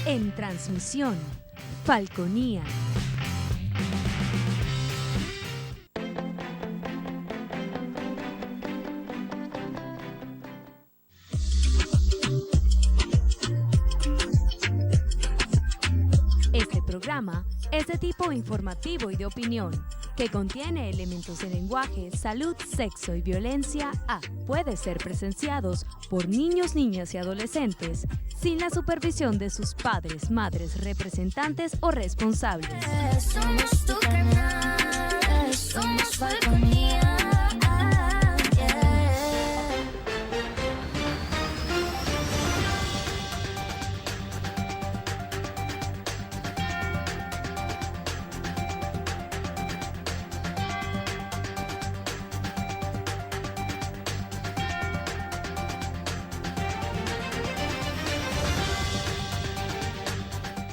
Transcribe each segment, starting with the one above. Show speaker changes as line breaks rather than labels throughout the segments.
En transmisión, Falconía. Este programa es de tipo informativo y de opinión, que contiene elementos de lenguaje, salud, sexo y violencia puede ser presenciados por niños, niñas y adolescentes sin la supervisión de sus padres, madres, representantes o responsables.
Somos tu canal, somos Falconía.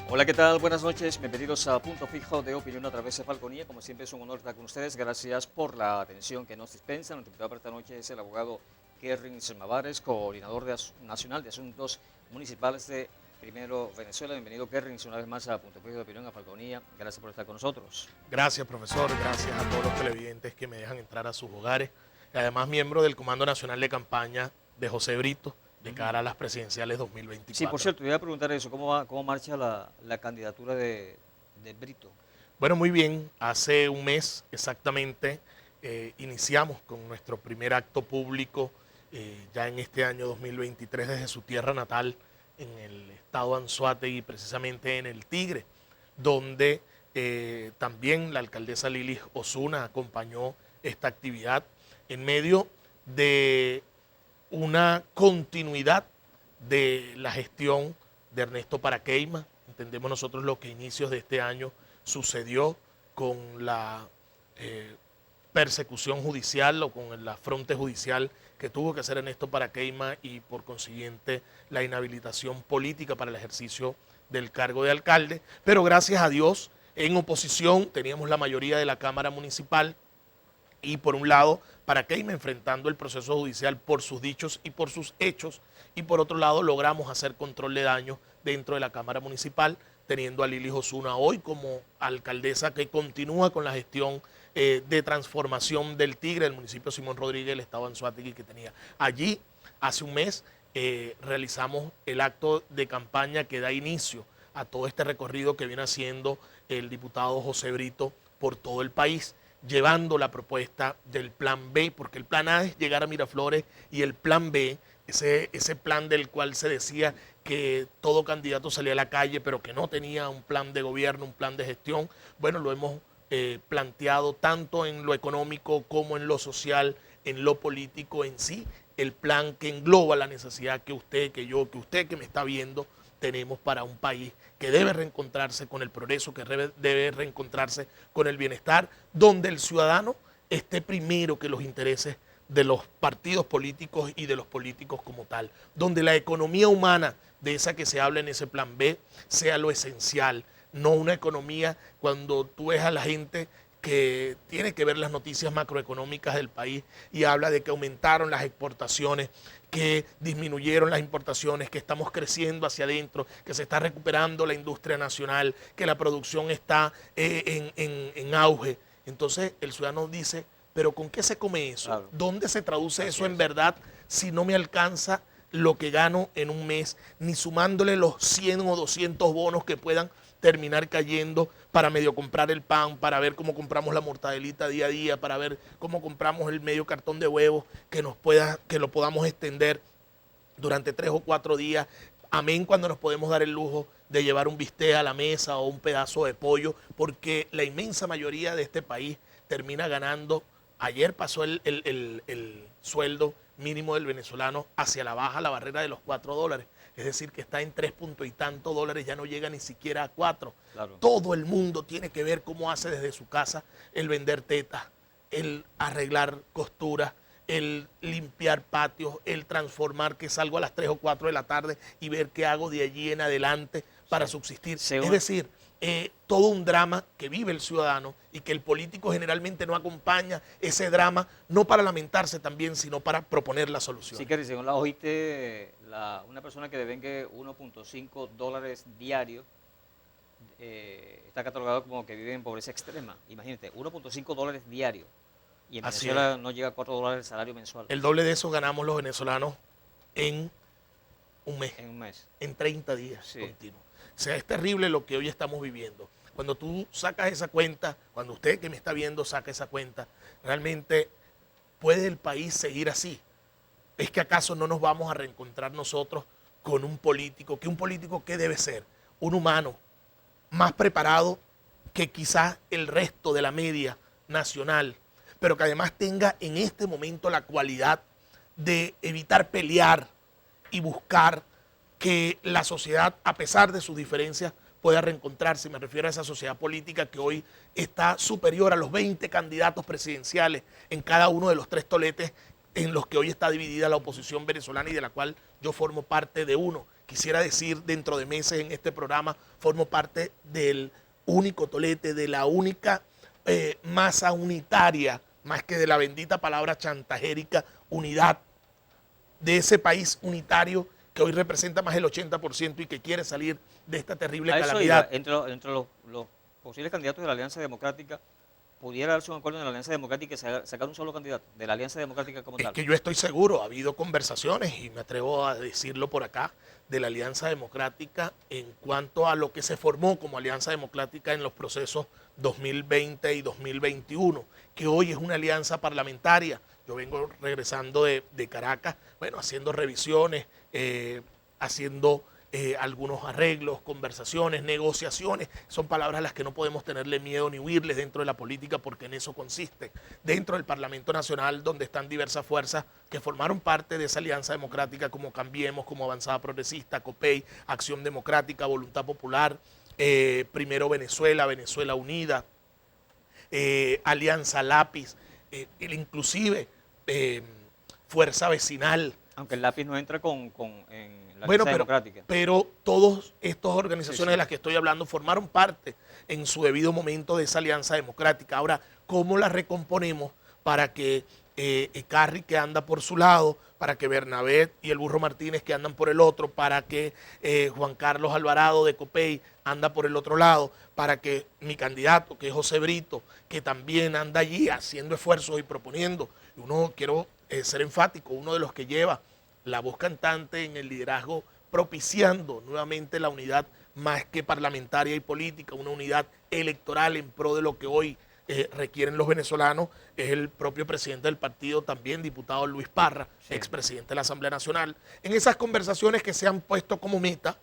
Hola, ¿qué tal? Buenas noches, bienvenidos a Punto Fijo de Opinión a través de Falconía. Como siempre es un honor estar con ustedes, gracias por la atención que nos dispensan. Nuestro invitado para esta noche es el abogado Kerrin Mavares, coordinador nacional de Asuntos Municipales de Primero Venezuela. Bienvenido, Kerrin, una vez más a Punto Fijo de Opinión a Falconía. Gracias por estar con nosotros.
Gracias, profesor, gracias a todos los televidentes que me dejan entrar a sus hogares. Y además miembro del Comando Nacional de Campaña de José Brito, de cara a las presidenciales 2024.
Sí, por cierto, te iba a preguntar eso, ¿cómo marcha la candidatura de Brito?
Bueno, muy bien, hace un mes exactamente iniciamos con nuestro primer acto público ya en este año 2023 desde su tierra natal en el estado Anzoátegui, precisamente en el Tigre, donde también la alcaldesa Lilis Osuna acompañó esta actividad en medio de una continuidad de la gestión de Ernesto Paraqueima. Entendemos nosotros lo que a inicios de este año sucedió con la persecución judicial o con el afronte judicial que tuvo que hacer Ernesto Paraqueima y por consiguiente la inhabilitación política para el ejercicio del cargo de alcalde. Pero gracias a Dios, en oposición teníamos la mayoría de la Cámara Municipal y por un lado Paraqueima enfrentando el proceso judicial por sus dichos y por sus hechos, y por otro lado logramos hacer control de daños dentro de la Cámara Municipal, teniendo a Lilis Osuna hoy como alcaldesa que continúa con la gestión de transformación del Tigre, del municipio Simón Rodríguez, el estado Anzoátegui que tenía. Allí, hace un mes, realizamos el acto de campaña que da inicio a todo este recorrido que viene haciendo el diputado José Brito por todo el país, llevando la propuesta del plan B, porque el plan A es llegar a Miraflores y el plan B, ese plan del cual se decía que todo candidato salía a la calle, pero que no tenía un plan de gobierno, un plan de gestión. Bueno, lo hemos planteado tanto en lo económico como en lo social, en lo político en sí, el plan que engloba la necesidad que usted, que yo, que usted que me está viendo, tenemos para un país que debe reencontrarse con el progreso, que debe reencontrarse con el bienestar, donde el ciudadano esté primero que los intereses de los partidos políticos y de los políticos como tal, donde la economía humana de esa que se habla en ese plan B sea lo esencial, no una economía cuando tú ves a la gente que tiene que ver las noticias macroeconómicas del país y habla de que aumentaron las exportaciones, que disminuyeron las importaciones, que estamos creciendo hacia adentro, que se está recuperando la industria nacional, que la producción está en auge. Entonces el ciudadano dice, pero ¿con qué se come eso? Claro. ¿Dónde se traduce eso en verdad si no me alcanza lo que gano en un mes, ni sumándole los 100 o 200 bonos que puedan terminar cayendo para medio comprar el pan, para ver cómo compramos la mortadelita día a día, para ver cómo compramos el medio cartón de huevos que lo podamos extender durante 3 o 4 días? Amén, cuando nos podemos dar el lujo de llevar un bistec a la mesa o un pedazo de pollo, porque la inmensa mayoría de este país termina ganando. Ayer pasó el sueldo mínimo del venezolano hacia la baja, la barrera de los $4. Es decir, que está en 3 puntos y tantos dólares, ya no llega ni siquiera a 4. Claro. Todo el mundo tiene que ver cómo hace desde su casa el vender tetas, el arreglar costuras, el limpiar patios, el transformar, que salgo a las 3 o 4 de la tarde y ver qué hago de allí en adelante para subsistir. Es decir, todo un drama que vive el ciudadano y que el político generalmente no acompaña ese drama, no para lamentarse también, sino para proponer la solución.
Sí, que según la OIT, una persona que devengue 1.5 dólares diarios está catalogado como que vive en pobreza extrema. Imagínate, 1.5 dólares diarios. Y en
Así
Venezuela
es.
no llega a 4 dólares el salario mensual
El doble de eso ganamos los venezolanos en un mes,
en un mes.
en 30 días
Sí.
continuos. O sea, es terrible lo que hoy estamos viviendo. Cuando tú sacas esa cuenta, cuando usted que me está viendo saca esa cuenta, realmente ¿puede el país seguir así? ¿Es que acaso no nos vamos a reencontrar nosotros con un político? ¿Que un político qué debe ser? Un humano más preparado que quizás el resto de la media nacional, pero que además tenga en este momento la cualidad de evitar pelear y buscar que la sociedad, a pesar de sus diferencias, pueda reencontrarse. Me refiero a esa sociedad política que hoy está superior a los 20 candidatos presidenciales en cada uno de los 3 toletes en los que hoy está dividida la oposición venezolana y de la cual yo formo parte de uno. Quisiera decir dentro de meses en este programa, formo parte del único tolete, de la única masa unitaria, más que de la bendita palabra chantajérica, unidad, de ese país unitario que hoy representa más del 80% y que quiere salir de esta terrible
A eso
calamidad.
iba, entre los posibles candidatos de la Alianza Democrática, pudiera darse un acuerdo en la Alianza Democrática y sacar un solo candidato de la Alianza Democrática como
Es
tal.
que yo estoy seguro, ha habido conversaciones, y me atrevo a decirlo por acá, de la Alianza Democrática en cuanto a lo que se formó como Alianza Democrática en los procesos 2020 y 2021, que hoy es una alianza parlamentaria. Yo vengo regresando de Caracas, bueno, haciendo revisiones, haciendo algunos arreglos, conversaciones, negociaciones. Son palabras a las que no podemos tenerle miedo ni huirles dentro de la política, porque en eso consiste. Dentro del Parlamento Nacional, donde están diversas fuerzas que formaron parte de esa alianza democrática, como Cambiemos, como Avanzada Progresista, COPEI, Acción Democrática, Voluntad Popular, Primero Venezuela, Venezuela Unida, Alianza Lápiz, inclusive Fuerza Vecinal.
Aunque el lápiz no entra en la
Bueno,
Alianza Democrática.
pero todas estas organizaciones
Sí, sí.
de las que estoy hablando formaron parte en su debido momento de esa alianza democrática. Ahora, ¿cómo la recomponemos para que Carri, que anda por su lado, para que Bernabé y el Burro Martínez, que andan por el otro, para que Juan Carlos Alvarado de COPEI anda por el otro lado, para que mi candidato, que es José Brito, que también anda allí haciendo esfuerzos y proponiendo? Quiero ser enfático, uno de los que lleva la voz cantante en el liderazgo, propiciando nuevamente la unidad más que parlamentaria y política, una unidad electoral en pro de lo que hoy requieren los venezolanos, es el propio presidente del partido, también diputado Luis Parra,
Sí.
expresidente de la Asamblea Nacional, en esas conversaciones que se han puesto como meta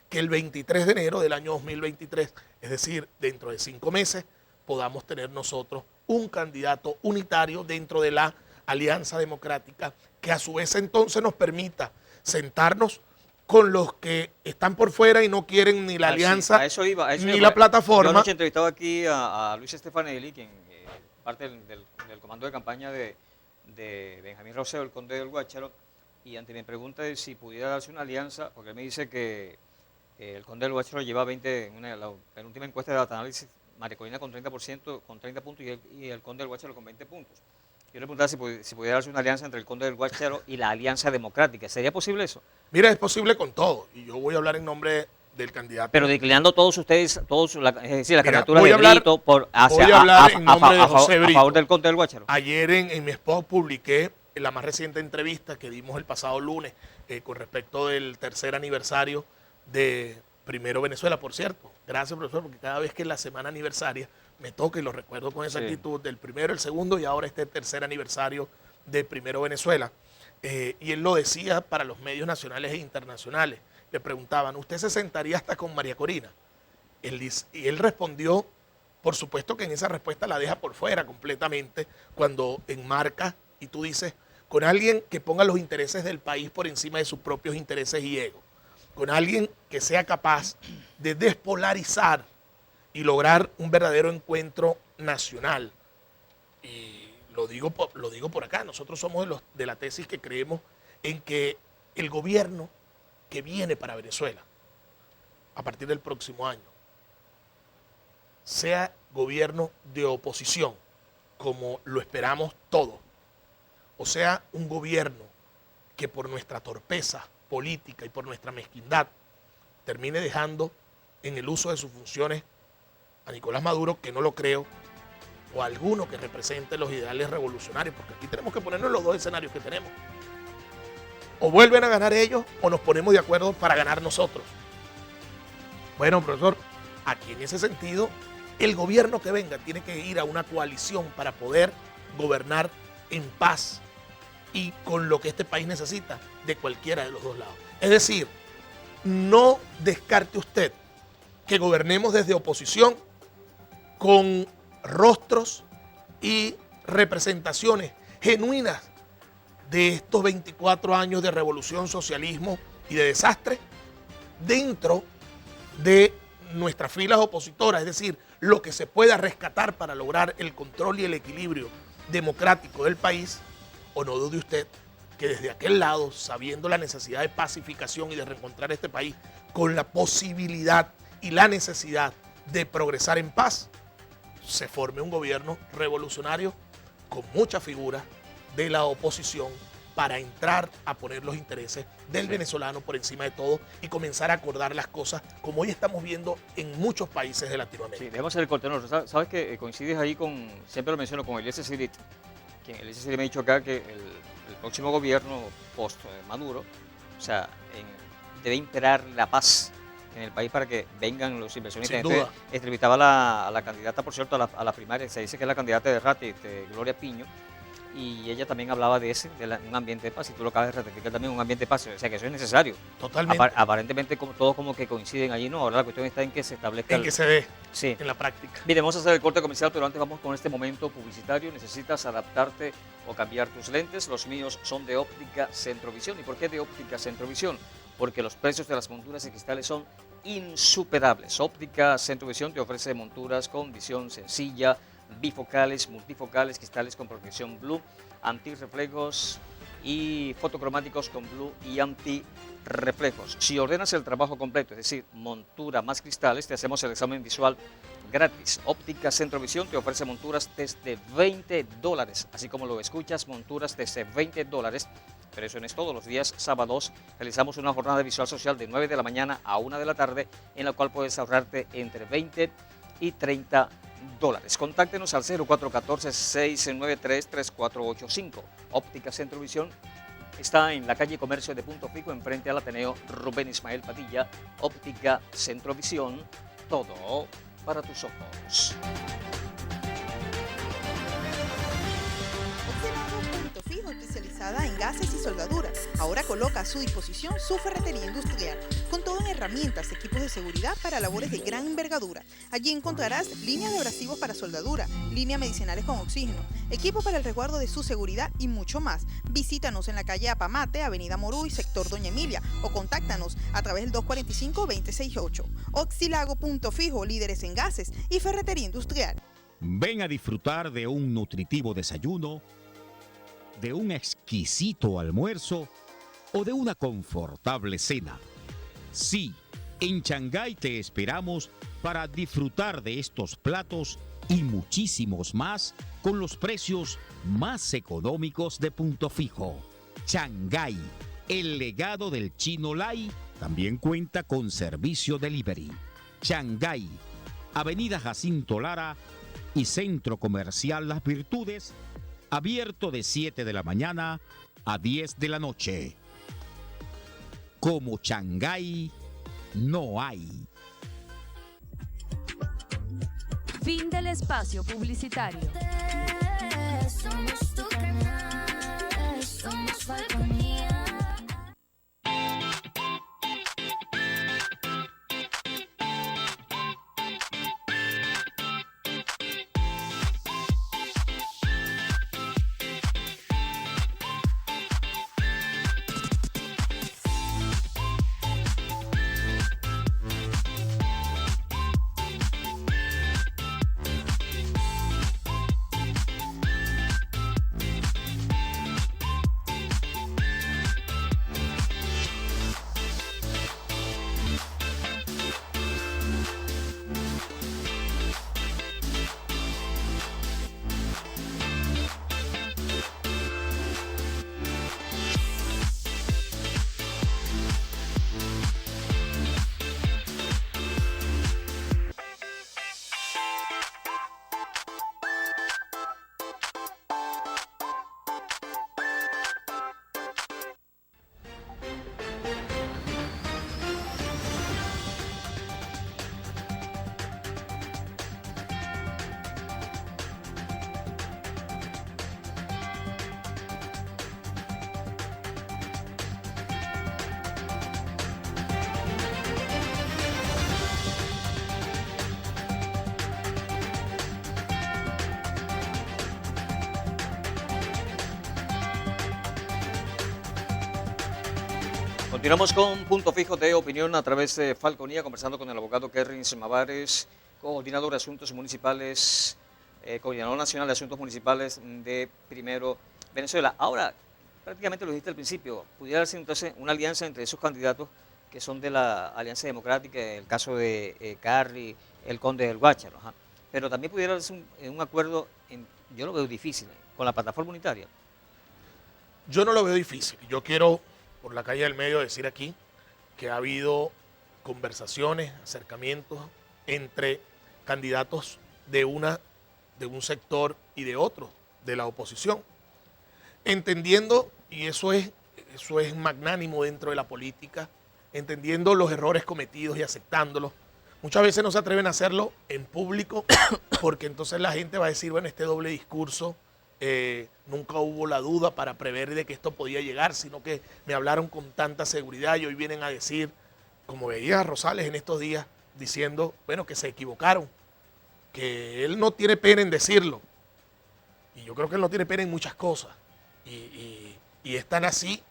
que el 23 de enero del año 2023, es decir, dentro de 5 meses, podamos tener nosotros un candidato unitario dentro de la Alianza Democrática, que a su vez entonces nos permita sentarnos con los que están por fuera y no quieren ni la alianza
a eso iba,
ni la plataforma.
Yo anoche he entrevistado aquí a Luis Stefanelli, quien parte del comando de campaña de Benjamín Rosero, el conde del Guácharo, y ante mi pregunta de si pudiera darse una alianza, porque él me dice que el conde del Guácharo lleva 20, en la penúltima encuesta de data análisis, María Corina con 30%, con 30 puntos, y el conde del Guácharo con 20 puntos. Yo le preguntaba si pudiera darse una alianza entre el conde del Guácharo y la Alianza Democrática. ¿Sería posible eso?
Mira, es posible con todo, y yo voy a hablar en nombre del candidato.
Pero declinando todos ustedes, es decir, la
Mira,
candidatura
voy
de
a hablar-
Brito
voy a hablar en nombre de José
a
Brito.
favor del conde del Guácharo.
Ayer en mi spot publiqué la más reciente entrevista que dimos el pasado lunes con respecto del tercer aniversario de Primero Venezuela. Por cierto, gracias, profesor, porque cada vez que es la semana aniversaria me toca y lo recuerdo con esa
Sí.
actitud del primero, el segundo y ahora este tercer aniversario de Primero Venezuela. Y él lo decía para los medios nacionales e internacionales. Le preguntaban, ¿usted se sentaría hasta con María Corina? Y él respondió, por supuesto que en esa respuesta la deja por fuera completamente, cuando enmarca y tú dices, con alguien que ponga los intereses del país por encima de sus propios intereses y ego, con alguien que sea capaz de despolarizar y lograr un verdadero encuentro nacional. Y lo digo por acá, nosotros somos de la tesis que creemos en que el gobierno que viene para Venezuela a partir del próximo año sea gobierno de oposición, como lo esperamos todos, o sea un gobierno que por nuestra torpeza política y por nuestra mezquindad termine dejando en el uso de sus funciones a Nicolás Maduro, que no lo creo, o a alguno que represente los ideales revolucionarios, porque aquí tenemos que ponernos los dos escenarios que tenemos. O vuelven a ganar ellos o nos ponemos de acuerdo para ganar nosotros. Bueno, profesor, aquí en ese sentido, el gobierno que venga tiene que ir a una coalición para poder gobernar en paz y con lo que este país necesita de cualquiera de los dos lados. Es decir, no descarte usted que gobernemos desde oposición con rostros y representaciones genuinas de estos 24 años de revolución, socialismo y de desastre dentro de nuestras filas opositoras, es decir, lo que se pueda rescatar para lograr el control y el equilibrio democrático del país. O no dude usted que desde aquel lado, sabiendo la necesidad de pacificación y de reencontrar este país con la posibilidad y la necesidad de progresar en paz, se forme un gobierno revolucionario con muchas figuras de la oposición para entrar a poner los intereses del venezolano por encima de todo y comenzar a acordar las cosas como hoy estamos viendo en muchos países de Latinoamérica.
Sí, debemos ser el cortenor. ¿Sabes que coincides ahí con, siempre lo menciono, con Eliezer Sirit, quien Eliezer Sirit me ha dicho acá que el próximo gobierno post Maduro, o sea, debe imperar la paz en el país para que vengan los inversionistas.
Sin duda.
Entrevistaba a la candidata, por cierto, a la primaria, se dice que es la candidata de Rati, Gloria Piño, y ella también hablaba de un ambiente de paz, y tú lo acabas de ratificar también, un ambiente de paz, o sea que eso es necesario.
Totalmente.
Aparentemente todos como que coinciden allí, ¿no? Ahora la cuestión está en que se establezca...
Que se dé
sí.
en la práctica.
Bien, vamos a hacer el corte comercial, pero antes vamos con este momento publicitario. Necesitas adaptarte o cambiar tus lentes. Los míos son de Óptica Centrovisión. ¿Y por qué de Óptica Centrovisión? Porque los precios de las monturas y cristales son insuperables. Óptica Centrovisión te ofrece monturas con visión sencilla, bifocales, multifocales, cristales con protección blue, antirreflejos y fotocromáticos con blue y antirreflejos. Si ordenas el trabajo completo, es decir, montura más cristales, te hacemos el examen visual gratis. Óptica Centrovisión te ofrece monturas desde $20, así como lo escuchas, monturas desde $20. Pero eso no es todo. Los días sábados realizamos una jornada de visual social de 9 de la mañana a 1 de la tarde, en la cual puedes ahorrarte entre 20 y 30 dólares. Contáctenos al 0414-693-3485. Óptica Centrovisión está en la calle Comercio de Punto Fijo, enfrente al Ateneo Rubén Ismael Padilla. Óptica Centrovisión, todo para tus ojos.
Punto Fijo, especializada en gases y soldaduras. Ahora coloca a su disposición su ferretería industrial, con todo en herramientas, equipos de seguridad para labores de gran envergadura. Allí encontrarás líneas de abrasivos para soldadura, líneas medicinales con oxígeno, equipo para el resguardo de su seguridad y mucho más. Visítanos en la calle Apamate, avenida Moruy, sector Doña Emilia, o contáctanos a través del 245-268. Oxilago Punto Fijo, líderes en gases y ferretería industrial.
Ven a disfrutar de un nutritivo desayuno, de un exquisito almuerzo o de una confortable cena. Sí, en Shanghái te esperamos para disfrutar de estos platos y muchísimos más con los precios más económicos de Punto Fijo. Shanghái, el legado del Chino Lai, también cuenta con servicio delivery. Shanghái, Avenida Jacinto Lara y Centro Comercial Las Virtudes, abierto de 7 de la mañana a 10 de la noche. Como Shanghái no hay.
Fin del espacio publicitario.
Somos tu canal, somos Falconía.
Continuamos con Punto Fijo de Opinión a través de Falconía, conversando con el abogado Kerrin Mavares, coordinador de Asuntos Municipales, coordinador nacional de Asuntos Municipales de Primero Venezuela. Ahora, prácticamente lo dijiste al principio, pudiera darse entonces una alianza entre esos candidatos que son de la Alianza Democrática, el caso de Carri, el Conde del Guácharo, ajá. Pero también pudiera darse un acuerdo, yo lo veo difícil, con la plataforma unitaria.
Yo no lo veo difícil. Yo quiero, por la calle del medio, decir aquí que ha habido conversaciones, acercamientos entre candidatos de un sector y de otro, de la oposición. Entendiendo, y eso es magnánimo dentro de la política, entendiendo los errores cometidos y aceptándolos. Muchas veces no se atreven a hacerlo en público porque entonces la gente va a decir, bueno, este doble discurso, nunca hubo la duda para prever de que esto podía llegar, sino que me hablaron con tanta seguridad y hoy vienen a decir, como veía a Rosales en estos días, diciendo, bueno, que se equivocaron, que él no tiene pena en decirlo. Y yo creo que él no tiene pena en muchas cosas. Y es tan así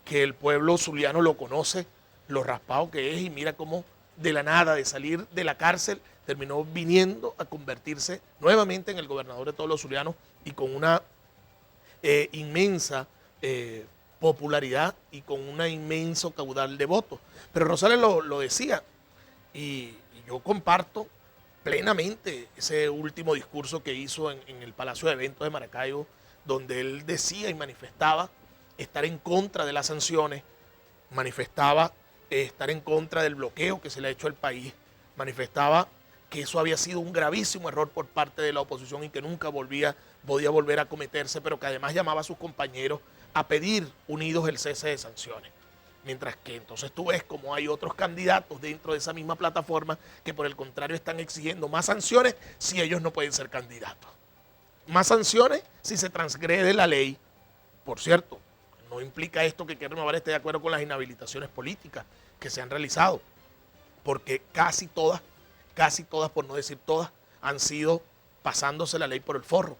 que el pueblo zuliano lo conoce, lo raspado que es, y mira cómo de la nada, de salir de la cárcel, terminó viniendo a convertirse nuevamente en el gobernador de todos los zulianos y con una inmensa popularidad y con un inmenso caudal de votos. Pero Rosales lo decía, y yo comparto plenamente ese último discurso que hizo en el Palacio de Eventos de Maracaibo, donde él decía y manifestaba estar en contra de las sanciones, manifestaba estar en contra del bloqueo que se le ha hecho al país, manifestaba que eso había sido un gravísimo error por parte de la oposición y que nunca podía volver a cometerse, pero que además llamaba a sus compañeros a pedir unidos el cese de sanciones. Mientras que entonces tú ves como hay otros candidatos dentro de esa misma plataforma que por el contrario están exigiendo más sanciones si ellos no pueden ser candidatos. Más sanciones si se transgrede la ley. Por cierto, no implica esto que Kerrin Mavares esté de acuerdo con las inhabilitaciones políticas que se han realizado, porque casi todas, por no decir todas, han sido pasándose la ley por el forro,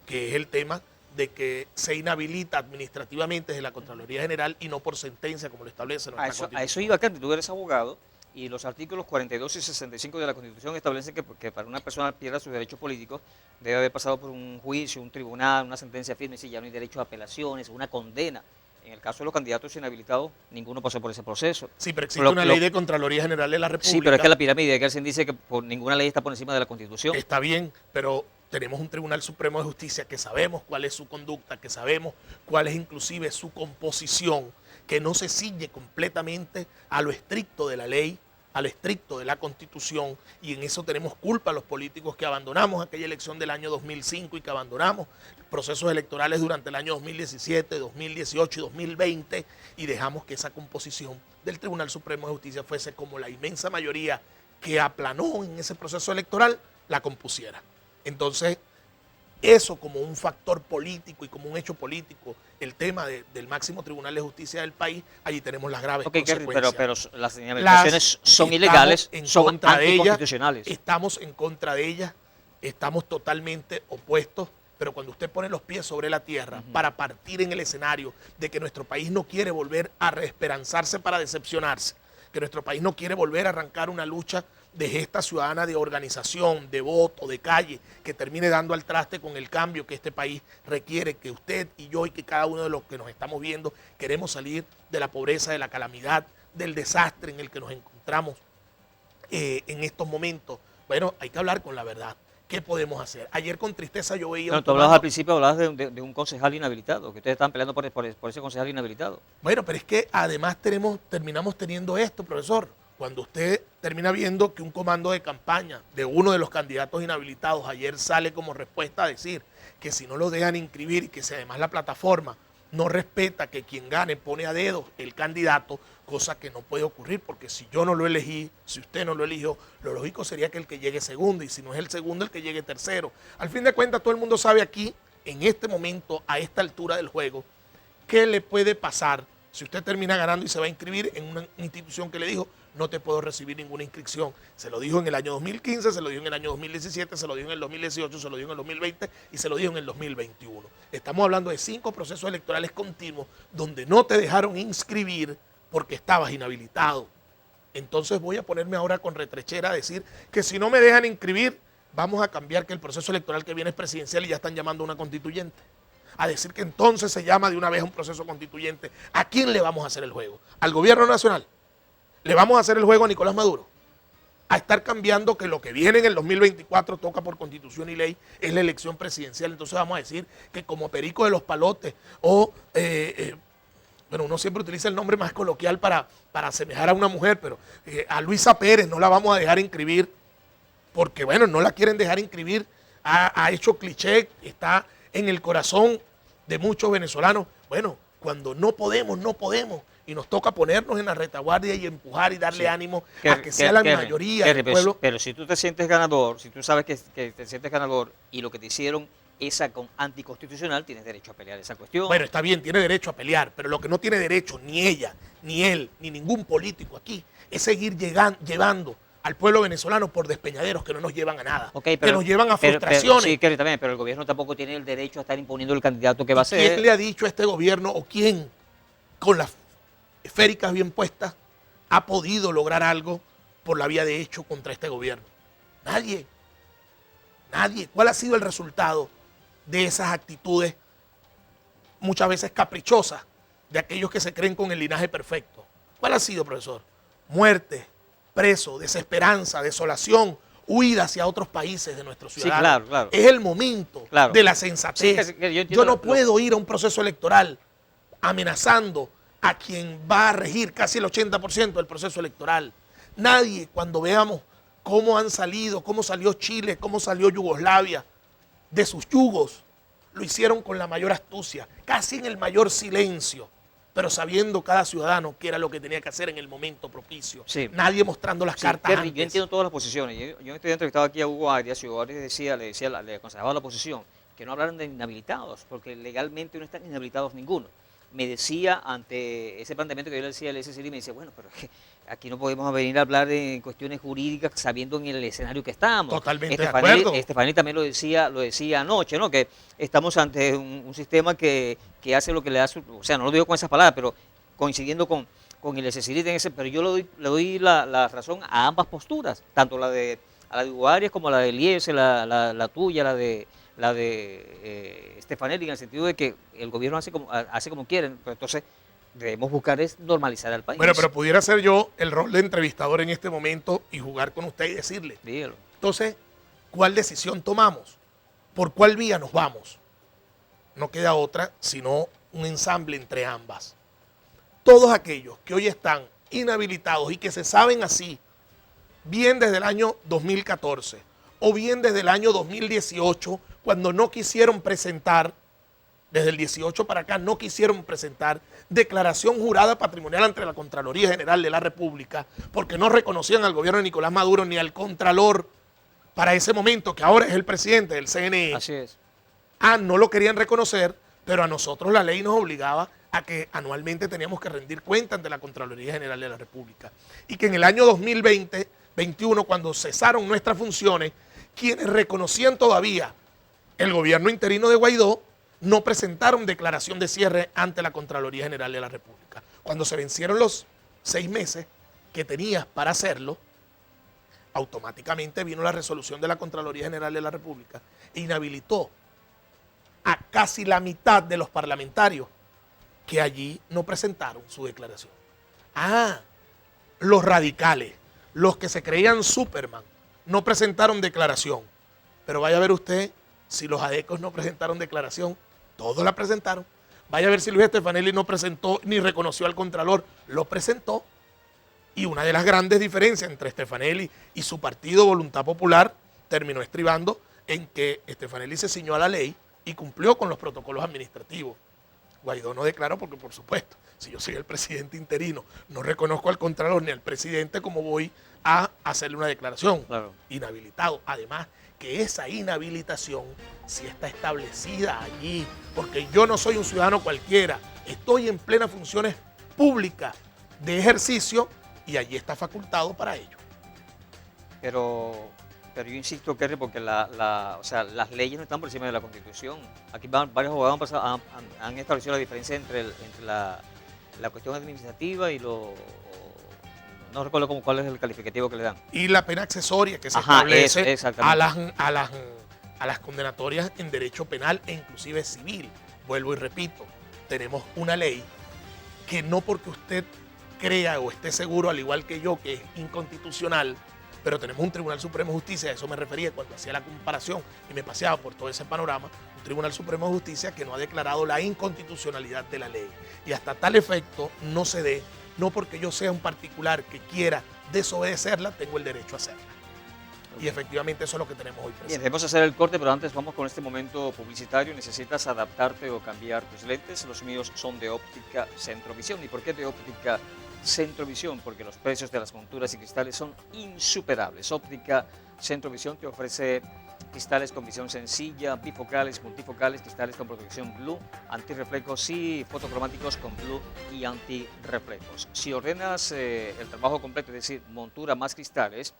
que es el tema de que se inhabilita administrativamente desde la Contraloría General y no por sentencia como lo establece nuestra Constitución.
A eso iba, Kerrin, tú eres abogado y los artículos 42 y 65 de la Constitución establecen que para una persona pierda sus derechos políticos debe haber pasado por un juicio, un tribunal, una sentencia firme, si ya no hay derecho a apelaciones, una condena. En el caso de los candidatos inhabilitados, ninguno pasó por ese proceso.
Sí, pero existe una ley de Contraloría General de la República.
Sí, pero es que la pirámide de Kelsen dice que por ninguna ley está por encima de la Constitución.
Está bien, pero tenemos un Tribunal Supremo de Justicia que sabemos cuál es su conducta, que sabemos cuál es inclusive su composición, que no se ciñe completamente a lo estricto de la ley, a lo estricto de la Constitución, y en eso tenemos culpa los políticos que abandonamos aquella elección del año 2005 y que abandonamos procesos electorales durante el año 2017, 2018 y 2020 y dejamos que esa composición del Tribunal Supremo de Justicia fuese como la inmensa mayoría que aplanó en ese proceso electoral la compusiera. Entonces, eso como un factor político y como un hecho político, el tema del máximo tribunal de justicia del país, allí tenemos las graves consecuencias.
Pero las inhabilitaciones son ilegales, son anticonstitucionales.
Estamos en contra de ellas, estamos totalmente opuestos, pero cuando usted pone los pies sobre la tierra para partir en el escenario de que nuestro país no quiere volver a reesperanzarse para decepcionarse, que nuestro país no quiere volver a arrancar una lucha de gesta ciudadana, de organización, de voto, de calle, que termine dando al traste con el cambio que este país requiere, que usted y yo y que cada uno de los que nos estamos viendo queremos salir de la pobreza, de la calamidad, del desastre en el que nos encontramos en estos momentos. Bueno, hay que hablar con la verdad. ¿Qué podemos hacer? Ayer con tristeza yo veía...
No, tú hablabas al principio, hablabas de un concejal inhabilitado, que ustedes estaban peleando por ese concejal inhabilitado.
Bueno, pero es que además terminamos teniendo esto, profesor. Cuando usted termina viendo que un comando de campaña de uno de los candidatos inhabilitados ayer sale como respuesta a decir que si no lo dejan inscribir y que si además la plataforma no respeta que quien gane pone a dedo el candidato, cosa que no puede ocurrir porque si yo no lo elegí, si usted no lo eligió, lo lógico sería que el que llegue segundo y si no es el segundo, el que llegue tercero. Al fin de cuentas, todo el mundo sabe aquí, en este momento, a esta altura del juego, qué le puede pasar si usted termina ganando y se va a inscribir en una institución que le dijo no te puedo recibir ninguna inscripción. Se lo dijo en el año 2015, se lo dijo en el año 2017, se lo dijo en el 2018, se lo dijo en el 2020 y se lo dijo en el 2021. Estamos hablando de 5 procesos electorales continuos donde no te dejaron inscribir porque estabas inhabilitado. Entonces voy a ponerme ahora con retrechera a decir que si no me dejan inscribir, vamos a cambiar que el proceso electoral que viene es presidencial y ya están llamando a una constituyente. A decir que entonces se llama de una vez a un proceso constituyente. ¿A quién le vamos a hacer el juego? ¿Al gobierno nacional? ¿Le vamos a hacer el juego a Nicolás Maduro? A estar cambiando que lo que viene en el 2024 toca por constitución y ley es la elección presidencial. Entonces vamos a decir que como Perico de los Palotes o, bueno, uno siempre utiliza el nombre más coloquial para asemejar a una mujer, pero a Luisa Pérez no la vamos a dejar inscribir porque, bueno, no la quieren dejar inscribir. Ha hecho cliché, está en el corazón de muchos venezolanos. Bueno, cuando no podemos, no podemos. Y nos toca ponernos en la retaguardia y empujar y darle ánimo a que sea la mayoría del pueblo.
Pero si tú te sientes ganador, si tú sabes que te sientes ganador y lo que te hicieron es anticonstitucional, tienes derecho a pelear esa cuestión.
Bueno, está bien, tiene derecho a pelear, pero lo que no tiene derecho ni ella, ni él, ni ningún político aquí es seguir llevando al pueblo venezolano por despeñaderos que no nos llevan a nada, que nos llevan a frustraciones.
Sí, Kerry, también, pero el gobierno tampoco tiene el derecho a estar imponiendo el candidato que va a ser.
¿Quién le ha dicho a este gobierno o quién con las esféricas bien puestas ha podido lograr algo por la vía de hecho contra este gobierno? Nadie. Nadie. ¿Cuál ha sido el resultado de esas actitudes muchas veces caprichosas de aquellos que se creen con el linaje perfecto? ¿Cuál ha sido, profesor? Muerte, preso, desesperanza, desolación, huida hacia otros países de nuestros ciudadanos.
Sí, claro, claro.
Es el momento de la sensatez.
Sí,
yo no puedo ir a un proceso electoral amenazando a quien va a regir casi el 80% del proceso electoral. Nadie, cuando veamos cómo han salido, cómo salió Chile, cómo salió Yugoslavia de sus yugos, lo hicieron con la mayor astucia, casi en el mayor silencio, pero sabiendo cada ciudadano qué era lo que tenía que hacer en el momento propicio. Sí. Nadie mostrando las cartas
Kerry,
antes.
yo entiendo todas las posiciones. Yo estoy entrevistado aquí a Hugo Arias y Hugo Arias le aconsejaba a la oposición que no hablaran de inhabilitados, porque legalmente no están inhabilitados ninguno. Me decía ante ese planteamiento que yo le decía al SCD, me decía, bueno, pero es que aquí no podemos venir a hablar de cuestiones jurídicas sabiendo en el escenario que estamos.
Totalmente de acuerdo.
Estefanía también lo decía anoche, ¿no? Que estamos ante un sistema que hace lo que le hace, o sea, no lo digo con esas palabras, pero coincidiendo con el SCD, pero yo le doy la razón a ambas posturas, tanto a la de Hugo Arias como la de Eliezer, la tuya, la de Stefanelli, en el sentido de que el gobierno hace como quieren, pero entonces debemos buscar es normalizar al país.
Bueno, pero pudiera ser yo el rol de entrevistador en este momento y jugar con usted y decirle.
Dígalo.
Entonces, ¿cuál decisión tomamos? ¿Por cuál vía nos vamos? No queda otra sino un ensamble entre ambas. Todos aquellos que hoy están inhabilitados y que se saben así, bien desde el año 2014 o bien desde el año 2018, cuando no quisieron presentar, desde el 18 para acá, no quisieron presentar declaración jurada patrimonial ante la Contraloría General de la República, porque no reconocían al gobierno de Nicolás Maduro ni al Contralor para ese momento, que ahora es el presidente del CNE.
Así es.
No lo querían reconocer, pero a nosotros la ley nos obligaba a que anualmente teníamos que rendir cuenta ante la Contraloría General de la República. Y que en el año 2020-21, cuando cesaron nuestras funciones, quienes reconocían todavía el gobierno interino de Guaidó, no presentaron declaración de cierre ante la Contraloría General de la República. Cuando se vencieron los 6 meses que tenías para hacerlo, automáticamente vino la resolución de la Contraloría General de la República e inhabilitó a casi la mitad de los parlamentarios que allí no presentaron su declaración. Los radicales, los que se creían Superman, no presentaron declaración. Pero vaya a ver usted, si los adecos no presentaron declaración, todos la presentaron. Vaya a ver si Luis Stefanelli no presentó ni reconoció al Contralor, lo presentó. Y una de las grandes diferencias entre Stefanelli y su partido Voluntad Popular terminó estribando en que Stefanelli se ciñó a la ley y cumplió con los protocolos administrativos. Guaidó no declaró porque, por supuesto, si yo soy el presidente interino, no reconozco al Contralor ni al presidente, como voy a hacerle una declaración.
Claro.
Inhabilitado. Además, que esa inhabilitación sí está establecida allí, porque yo no soy un ciudadano cualquiera, estoy en plenas funciones públicas de ejercicio y allí está facultado para ello.
Pero yo insisto, Kerry, porque o sea, las leyes no están por encima de la Constitución. Aquí varios abogados han establecido la diferencia entre la cuestión administrativa y no recuerdo cuál es el calificativo que le dan.
Y la pena accesoria que se
Ajá,
establece
exactamente.
a las condenatorias en derecho penal e inclusive civil. Vuelvo y repito, tenemos una ley que no porque usted crea o esté seguro, al igual que yo, que es inconstitucional, pero tenemos un Tribunal Supremo de Justicia, a eso me refería cuando hacía la comparación y me paseaba por todo ese panorama, un Tribunal Supremo de Justicia que no ha declarado la inconstitucionalidad de la ley. Y hasta tal efecto no se dé, no porque yo sea un particular que quiera desobedecerla, tengo el derecho a hacerla. Y efectivamente eso es lo que tenemos hoy presente.
Bien, debemos hacer el corte, pero antes vamos con este momento publicitario. Necesitas adaptarte o cambiar tus lentes. Los míos son de Óptica Centrovisión. ¿Y por qué de Óptica Centrovisión? Porque los precios de las monturas y cristales son insuperables. Óptica Centrovisión te ofrece cristales con visión sencilla, bifocales, multifocales, cristales con protección blue, antirreflejos y fotocromáticos con blue y antirreflejos. Si ordenas el trabajo completo, es decir, montura más cristales,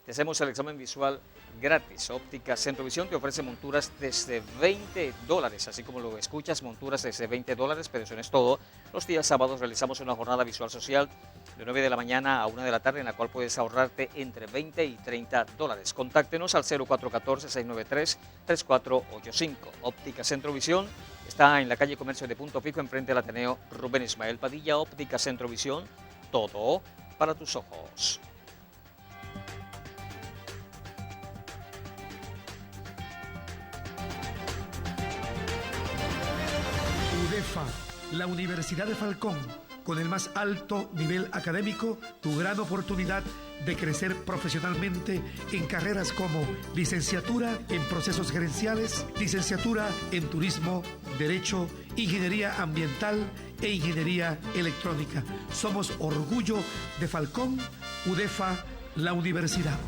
te hacemos el examen visual gratis. Óptica Centrovisión te ofrece monturas desde $20, así como lo escuchas, monturas desde $20, pero eso no es todo. Los días sábados realizamos una jornada visual social de 9 de la mañana a 1 de la tarde, en la cual puedes ahorrarte entre $20 y $30. Contáctenos al 0414-693-3485. Óptica Centrovisión está en la calle Comercio de Punto Fijo, enfrente del Ateneo Rubén Ismael Padilla. Óptica Centrovisión, todo para tus ojos.
UDEFA, la Universidad de Falcón, con el más alto nivel académico, tu gran oportunidad de crecer profesionalmente en carreras como licenciatura en procesos gerenciales, licenciatura en turismo, derecho, ingeniería ambiental e ingeniería electrónica. Somos orgullo de Falcón. UDEFA, la universidad.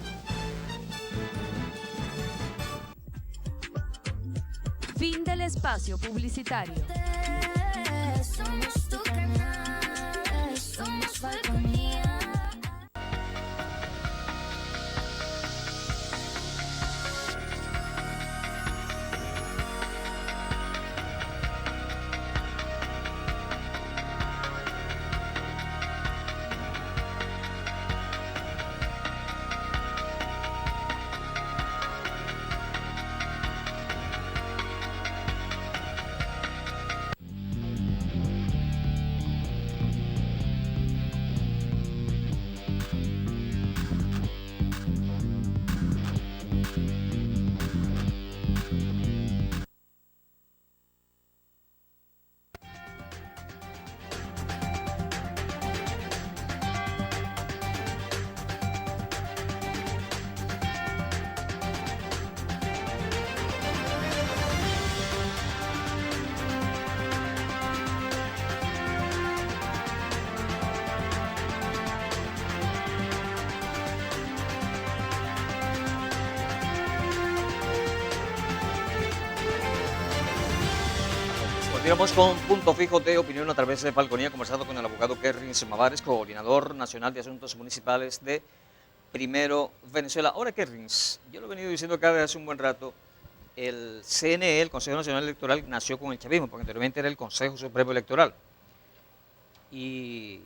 Fin del espacio publicitario.
Somos tu canal, somos Falconía.
Continuamos con Punto Fijo de Opinión a través de Falconía, conversando con el abogado Kerrin Mavares, coordinador nacional de asuntos municipales de Primero Venezuela. Ahora, Kerrin, yo lo he venido diciendo acá desde hace un buen rato, el CNE, el Consejo Nacional Electoral, nació con el chavismo, porque anteriormente era el Consejo Supremo Electoral. Y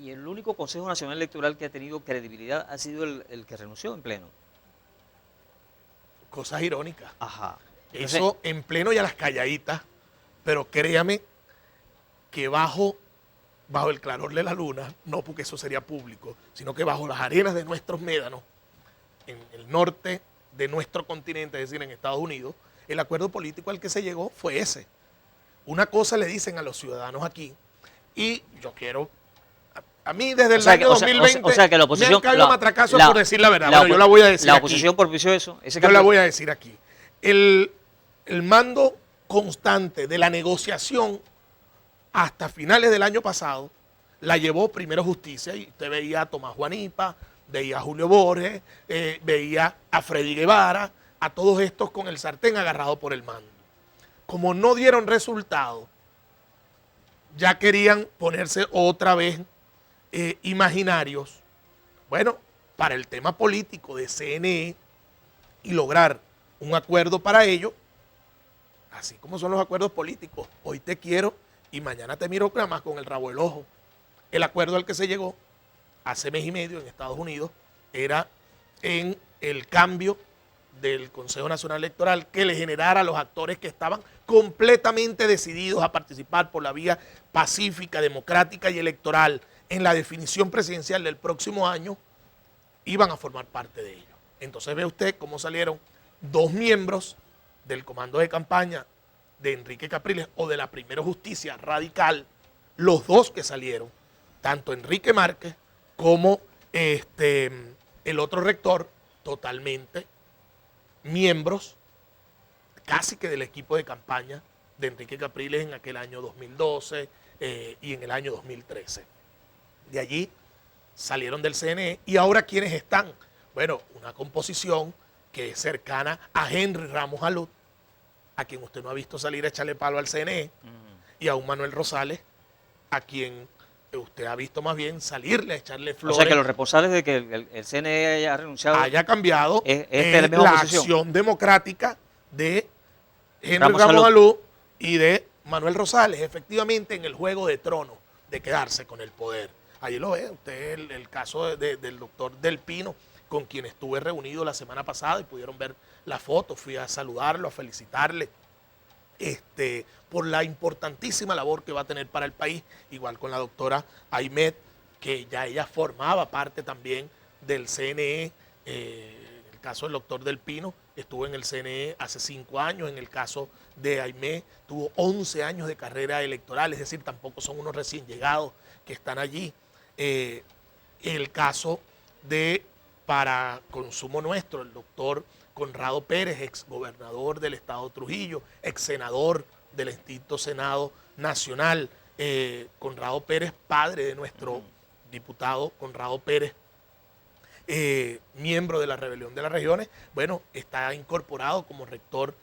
el único Consejo Nacional Electoral que ha tenido credibilidad ha sido el que renunció en pleno.
Cosas irónicas.
Ajá.
Eso en pleno y a las calladitas, pero créame que bajo el claror de la luna, no porque eso sería público, sino que bajo las arenas de nuestros médanos, en el norte de nuestro continente, es decir, en Estados Unidos, el acuerdo político al que se llegó fue ese. Una cosa le dicen a los ciudadanos aquí, y yo quiero, a mí desde el año 2020,
que la oposición,
me han caído matracazos por decir la verdad. Bueno, yo la voy a decir
la
aquí.
oposición propició eso.
Yo la voy a decir aquí. El mando constante de la negociación hasta finales del año pasado la llevó primero Justicia, y usted veía a Tomás Juanipa, veía a Julio Borges, veía a Freddy Guevara, a todos estos con el sartén agarrado por el mando. Como no dieron resultado, ya querían ponerse otra vez imaginarios, bueno, para el tema político de CNE y lograr un acuerdo para ello, así como son los acuerdos políticos. Hoy te quiero y mañana te miro nada más con el rabo del ojo. El acuerdo al que se llegó hace mes y medio en Estados Unidos era en el cambio del Consejo Nacional Electoral que le generara a los actores que estaban completamente decididos a participar por la vía pacífica, democrática y electoral en la definición presidencial del próximo año, iban a formar parte de ello. Entonces ve usted cómo salieron 2 miembros del comando de campaña de Enrique Capriles o de la Primera Justicia Radical, los 2 que salieron, tanto Enrique Márquez como el otro rector, totalmente miembros casi que del equipo de campaña de Enrique Capriles en aquel año 2012 y en el año 2013. De allí salieron del CNE y ahora ¿quiénes están? Bueno, una composición que es cercana a Henry Ramos Alud, a quien usted no ha visto salir a echarle palo al CNE, y a un Manuel Rosales, a quien usted ha visto más bien salirle a echarle flores.
O sea que los responsables de que el CNE haya renunciado,
haya cambiado
de
la acción democrática de Henry Ramos Alud y de Manuel Rosales, efectivamente en el juego de trono de quedarse con el poder. Ahí lo ve usted el caso del doctor Del Pino, con quien estuve reunido la semana pasada y pudieron ver la foto. Fui a saludarlo, a felicitarle por la importantísima labor que va a tener para el país, igual con la doctora Aymet, que ya ella formaba parte también del CNE. En el caso del doctor Del Pino, estuvo en el CNE hace 5 años, en el caso de Aymet tuvo 11 años de carrera electoral, es decir, tampoco son unos recién llegados que están allí. El caso de Para Consumo Nuestro, el doctor Conrado Pérez, ex gobernador del estado de Trujillo, ex senador del extinto Senado Nacional. Conrado Pérez, padre de nuestro diputado Conrado Pérez, miembro de la Rebelión de las Regiones, bueno, está incorporado como rector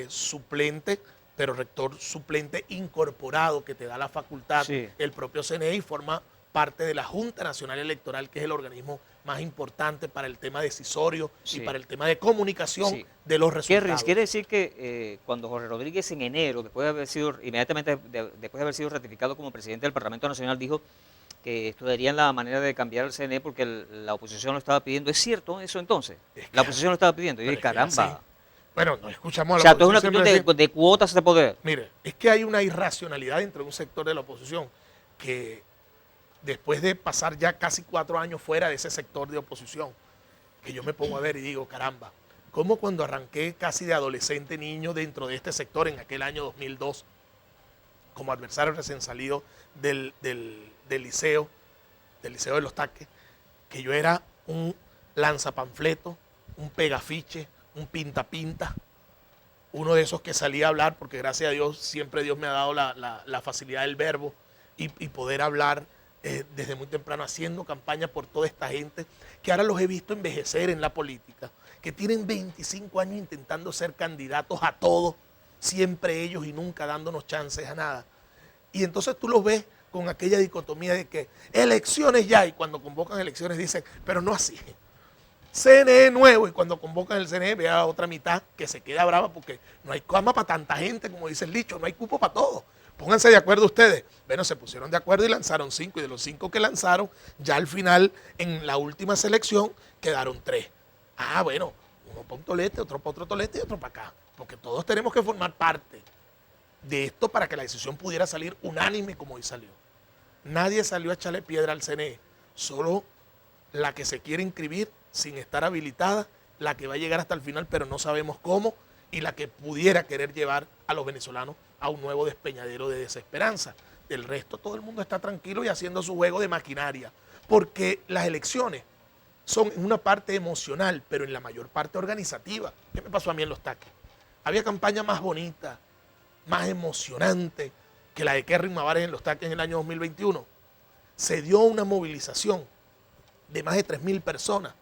suplente, pero rector suplente incorporado que te da la facultad, sí, el propio CNE, y forma parte de la Junta Nacional Electoral, que es el organismo más importante para el tema decisorio, sí, y para el tema de comunicación, sí, de los resultados.
Quiere decir que cuando Jorge Rodríguez en enero, después de haber sido, inmediatamente después de haber sido ratificado como presidente del Parlamento Nacional, dijo que estudiarían la manera de cambiar el CNE porque la oposición lo estaba pidiendo? ¿Es cierto eso entonces? La oposición lo estaba pidiendo. Y dije, caramba.
Bueno, no escuchamos a la
oposición. O sea, esto es una cuestión de cuotas de poder.
Mire, es que hay una irracionalidad dentro de un sector de la oposición que, después de pasar ya casi 4 años fuera de ese sector de oposición, que yo me pongo a ver y digo, caramba, ¿cómo cuando arranqué casi de adolescente niño dentro de este sector en aquel año 2002, como adversario recién salido del liceo de Los Taques, que yo era un lanzapanfleto, un pegafiche, un pinta, uno de esos que salía a hablar, porque gracias a Dios siempre Dios me ha dado la facilidad del verbo y poder hablar desde muy temprano, haciendo campaña por toda esta gente que ahora los he visto envejecer en la política, que tienen 25 años intentando ser candidatos a todo, siempre ellos y nunca dándonos chances a nada. Y entonces tú los ves con aquella dicotomía de que elecciones ya, y cuando convocan elecciones dicen, pero no así. CNE nuevo, y cuando convocan el CNE ve a la otra mitad que se queda brava porque no hay cama para tanta gente, como dice el dicho, no hay cupo para todo. Pónganse de acuerdo ustedes. Bueno, se pusieron de acuerdo y lanzaron 5, y de los 5 que lanzaron, ya al final, en la última selección, quedaron 3. Ah, bueno, uno para un tolete, otro para otro tolete y otro para acá, porque todos tenemos que formar parte de esto para que la decisión pudiera salir unánime como hoy salió. Nadie salió a echarle piedra al CNE, solo la que se quiere inscribir sin estar habilitada, la que va a llegar hasta el final pero no sabemos cómo, y la que pudiera querer llevar a los venezolanos a un nuevo despeñadero de desesperanza. Del resto todo el mundo está tranquilo y haciendo su juego de maquinaria, porque las elecciones son en una parte emocional, pero en la mayor parte organizativa. ¿Qué me pasó a mí en Los Taques? Había campaña más bonita, más emocionante que la de Kerry Mavares en Los Taques en el año 2021. Se dio una movilización de más de 3.000 personas,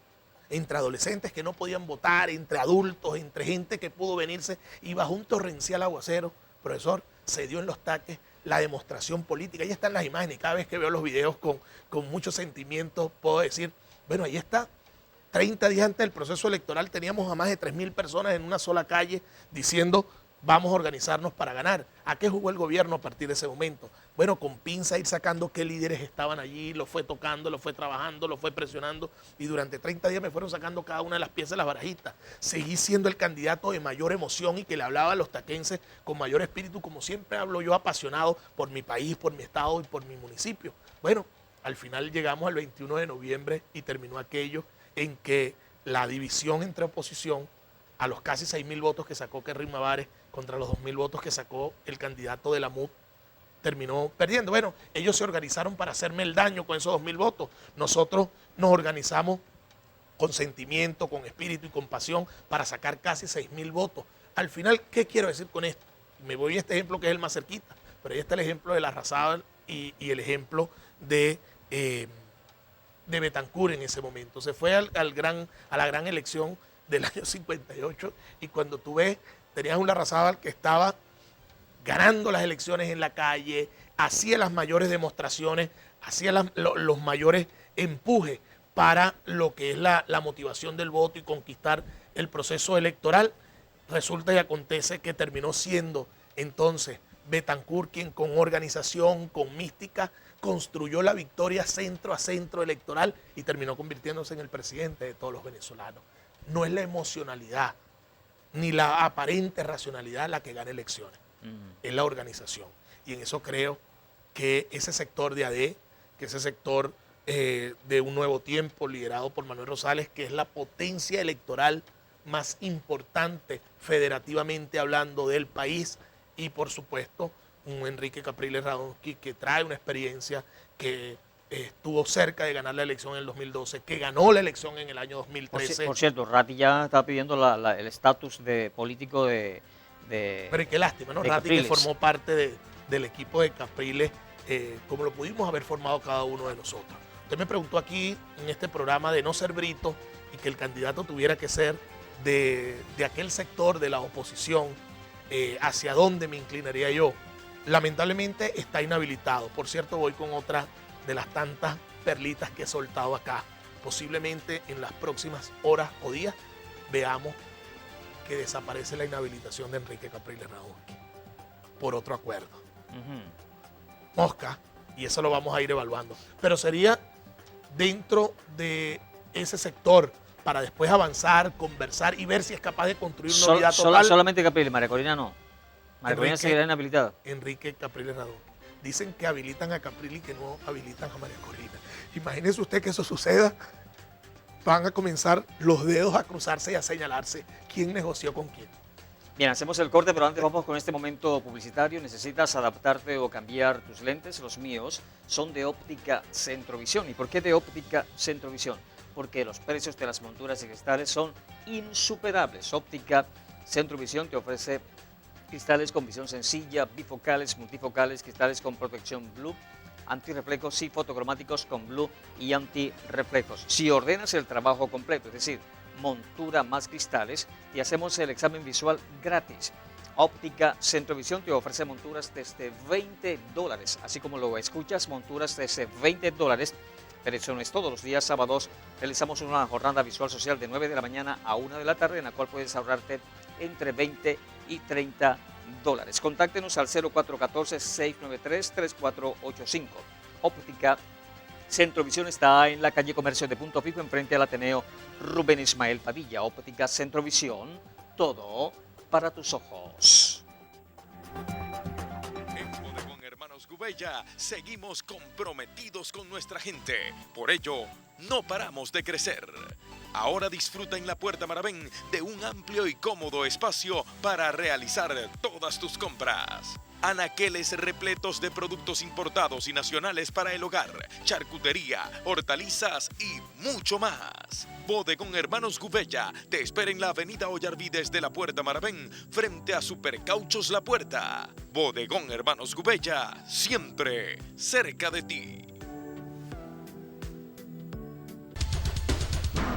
entre adolescentes que no podían votar, entre adultos, entre gente que pudo venirse, y bajo un torrencial aguacero, profesor, se dio en Los Taques la demostración política. Ahí están las imágenes, y cada vez que veo los videos con mucho sentimiento puedo decir, bueno, ahí está. 30 días antes del proceso electoral teníamos a más de 3.000 personas en una sola calle diciendo, vamos a organizarnos para ganar. ¿A qué jugó el gobierno a partir de ese momento? Bueno, con pinza ir sacando qué líderes estaban allí, lo fue tocando, lo fue trabajando, lo fue presionando y durante 30 días me fueron sacando cada una de las piezas de las barajitas. Seguí siendo el candidato de mayor emoción y que le hablaba a los taquenses con mayor espíritu, como siempre hablo yo, apasionado por mi país, por mi estado y por mi municipio. Bueno, al final llegamos al 21 de noviembre y terminó aquello en que la división entre oposición a los casi 6.000 votos que sacó Kerry Mavares contra los 2.000 votos que sacó el candidato de la MUD, terminó perdiendo. Bueno, ellos se organizaron para hacerme el daño con esos 2.000 votos. Nosotros nos organizamos con sentimiento, con espíritu y con pasión para sacar casi 6.000 votos. Al final, ¿qué quiero decir con esto? Me voy a este ejemplo que es el más cerquita, pero ahí está el ejemplo de Larrazábal y el ejemplo de Betancur en ese momento. Se fue a la gran elección del año 58 y cuando tú ves, tenías un Larrazábal que estaba ganando las elecciones en la calle, hacía las mayores demostraciones, hacía los mayores empujes para lo que es la motivación del voto y conquistar el proceso electoral. Resulta y acontece que terminó siendo entonces Betancur quien con organización, con mística, construyó la victoria centro a centro electoral y terminó convirtiéndose en el presidente de todos los venezolanos. No es la emocionalidad ni la aparente racionalidad la que gana elecciones, es la organización. Y en eso creo que ese sector de AD, que ese sector de Un Nuevo Tiempo, liderado por Manuel Rosales, que es la potencia electoral más importante federativamente hablando del país, y por supuesto un Enrique Capriles Radonsky que trae una experiencia, que estuvo cerca de ganar la elección en el 2012, que ganó la elección en el año 2013.
Por cierto, Ratti ya está pidiendo el estatus de político de
pero qué lástima, ¿no? Ratti, que formó parte del equipo de Capriles, como lo pudimos haber formado cada uno de nosotros. Usted me preguntó aquí en este programa de no ser Brito y que el candidato tuviera que ser de aquel sector de la oposición, hacia dónde me inclinaría yo. Lamentablemente está inhabilitado. Por cierto, voy con otra de las tantas perlitas que he soltado acá. Posiblemente en las próximas horas o días veamos que desaparece la inhabilitación de Enrique Capriles Radonsky por otro acuerdo. Mosca, y eso lo vamos a ir evaluando. Pero sería dentro de ese sector para después avanzar, conversar y ver si es capaz de construir una unidad total.
Solamente Capriles, María Corina no. María Corina seguirá inhabilitada.
Enrique Capriles Radonsky. Dicen que habilitan a Capriles y que no habilitan a María Corina. Imagínese usted que eso suceda. Van a comenzar los dedos a cruzarse y a señalarse quién negoció con quién.
Bien, hacemos el corte, pero antes vamos con este momento publicitario. ¿Necesitas adaptarte o cambiar tus lentes? Los míos son de Óptica Centrovisión. ¿Y por qué de Óptica Centrovisión? Porque los precios de las monturas y cristales son insuperables. Óptica Centrovisión te ofrece cristales con visión sencilla, bifocales, multifocales, cristales con protección blue, antirreflejos y fotocromáticos con blue y antirreflejos. Si ordenas el trabajo completo, es decir, montura más cristales, te hacemos el examen visual gratis. Óptica Centrovisión te ofrece monturas desde $20, así como lo escuchas, monturas desde $20. Pero eso no es todos los días sábados realizamos una jornada visual social de 9 de la mañana a 1 de la tarde, en la cual puedes ahorrarte entre $20 y $30. Contáctenos al 0414-693-3485. Óptica Centrovisión está en la calle Comercio de Punto Fijo, enfrente al Ateneo Rubén Ismael Padilla. Óptica Centrovisión, todo para tus ojos.
En Bodegón Hermanos Gubella seguimos comprometidos con nuestra gente. Por ello, no paramos de crecer. Ahora disfruta en la Puerta Maravén de un amplio y cómodo espacio para realizar todas tus compras. Anaqueles repletos de productos importados y nacionales para el hogar, charcutería, hortalizas y mucho más. Bodegón Hermanos Gubella te espera en la avenida Ollarvides de la Puerta Maravén, frente a Supercauchos La Puerta. Bodegón Hermanos Gubella, siempre cerca de ti.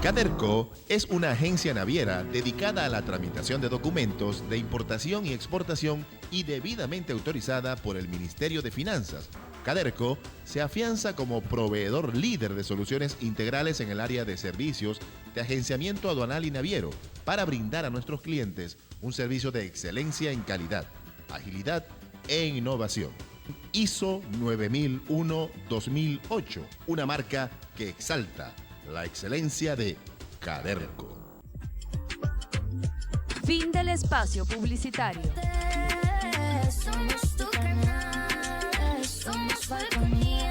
Caderco es una agencia naviera dedicada a la tramitación de documentos de importación y exportación y debidamente autorizada por el Ministerio de Finanzas, Caderco se afianza como proveedor líder de soluciones integrales en el área de servicios de agenciamiento aduanal y naviero para brindar a nuestros clientes un servicio de excelencia en calidad, agilidad e innovación. ISO 9001-2008, una marca que exalta la excelencia de Caderco.
Fin del espacio publicitario.
Somos tu canal, somos Falconía.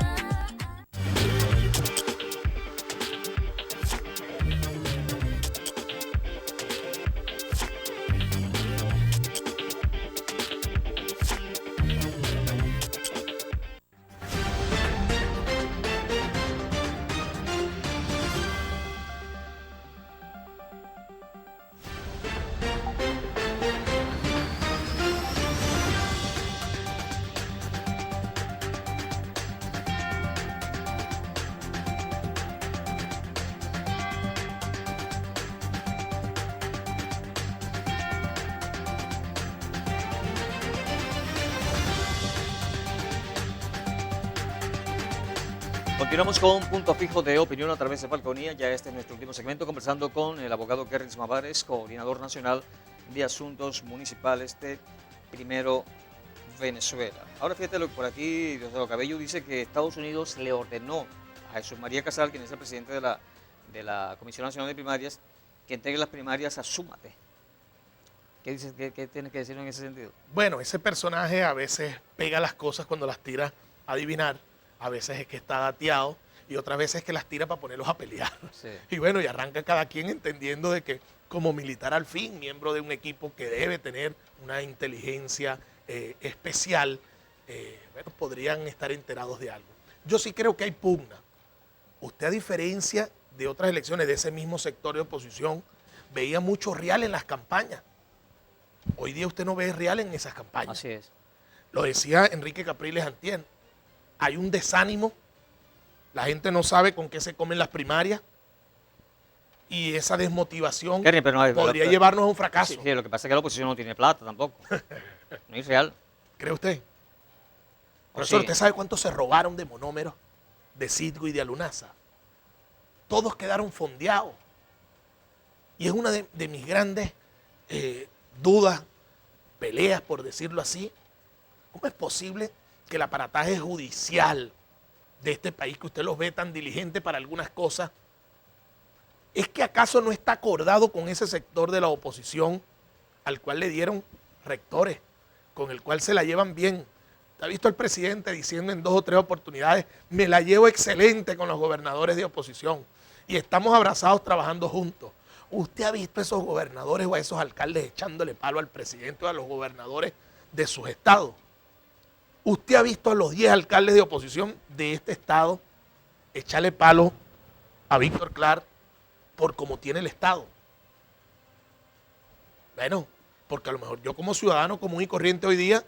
Continuamos con Punto Fijo de Opinión a través de Falconía. Ya este es nuestro último segmento, conversando con el abogado Kerris Mavares, coordinador nacional de asuntos municipales de Primero Venezuela. Ahora fíjate lo que por aquí Diosdado Cabello dice que Estados Unidos le ordenó a Jesús María Casal, quien es el presidente de la Comisión Nacional de Primarias, que entregue las primarias a Súmate. ¿Qué dices? ¿Qué tienes que decir en ese sentido?
Bueno, ese personaje a veces pega las cosas cuando las tira a adivinar. A veces es que está dateado y otras veces es que las tira para ponerlos a pelear.
Sí.
Y bueno, y arranca cada quien entendiendo de que como militar al fin, miembro de un equipo que debe tener una inteligencia especial, bueno, podrían estar enterados de algo. Yo sí creo que hay pugna. Usted, a diferencia de otras elecciones de ese mismo sector de oposición, veía mucho real en las campañas. Hoy día usted no ve real en esas campañas.
Así es.
Lo decía Enrique Capriles antier. Hay un desánimo, la gente no sabe con qué se comen las primarias y esa desmotivación
Kerry, pero no,
podría llevarnos a un fracaso.
Sí, lo que pasa es que la oposición no tiene plata tampoco. No es real.
¿Cree usted?
¿O
Profesor,
sí?
¿usted sabe cuánto se robaron de monómeros de Citgo y de Alunaza? Todos quedaron fondeados. Y es una de mis grandes dudas, peleas, por decirlo así. ¿Cómo es posible que el aparataje judicial de este país, que usted los ve tan diligente para algunas cosas, es que acaso no está acordado con ese sector de la oposición al cual le dieron rectores, con el cual se la llevan bien? ¿Ha visto al presidente diciendo en 2 o 3 oportunidades, me la llevo excelente con los gobernadores de oposición y estamos abrazados trabajando juntos? ¿Usted ha visto a esos gobernadores o a esos alcaldes echándole palo al presidente o a los gobernadores de sus estados? ¿Usted ha visto a los 10 alcaldes de oposición de este estado echarle palo a Víctor Clark por cómo tiene el estado? Bueno, porque a lo mejor yo como ciudadano común y corriente hoy día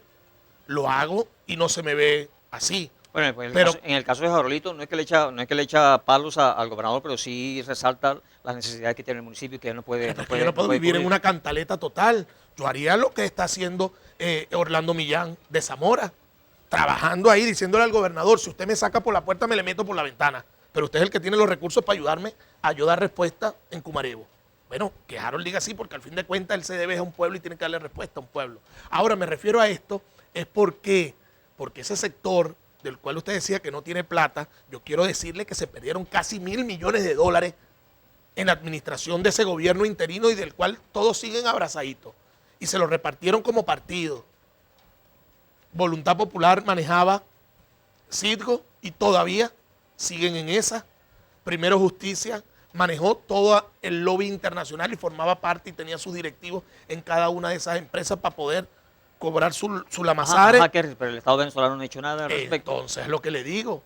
lo hago y no se me ve así.
Bueno, pues
Pero-
en el caso de Jarolito no es que le echa palos al gobernador, pero sí resalta las necesidades que tiene el municipio y que él no puede.
Pero es que yo no puedo vivir en
cubrir.
una cantaleta total. Yo haría lo que está haciendo Orlando Millán de Zamora, trabajando ahí, diciéndole al gobernador, si usted me saca por la puerta, me le meto por la ventana. Pero usted es el que tiene los recursos para ayudarme a yo dar respuesta en Cumarebo. Bueno, que Harold diga así, porque al fin de cuentas él se debe a un pueblo y tiene que darle respuesta a un pueblo. Ahora, me refiero a esto, es porque ese sector del cual usted decía que no tiene plata, yo quiero decirle que se perdieron casi $1.000 millones en la administración de ese gobierno interino y del cual todos siguen abrazaditos. Y se lo repartieron como partido. Voluntad Popular manejaba Citgo y todavía siguen en esa. Primero Justicia manejó todo el lobby internacional y formaba parte y tenía sus directivos en cada una de esas empresas para poder cobrar su lamazare.
Ajá, Kerry, pero el Estado venezolano no ha hecho nada al respecto.
Entonces, lo que le digo,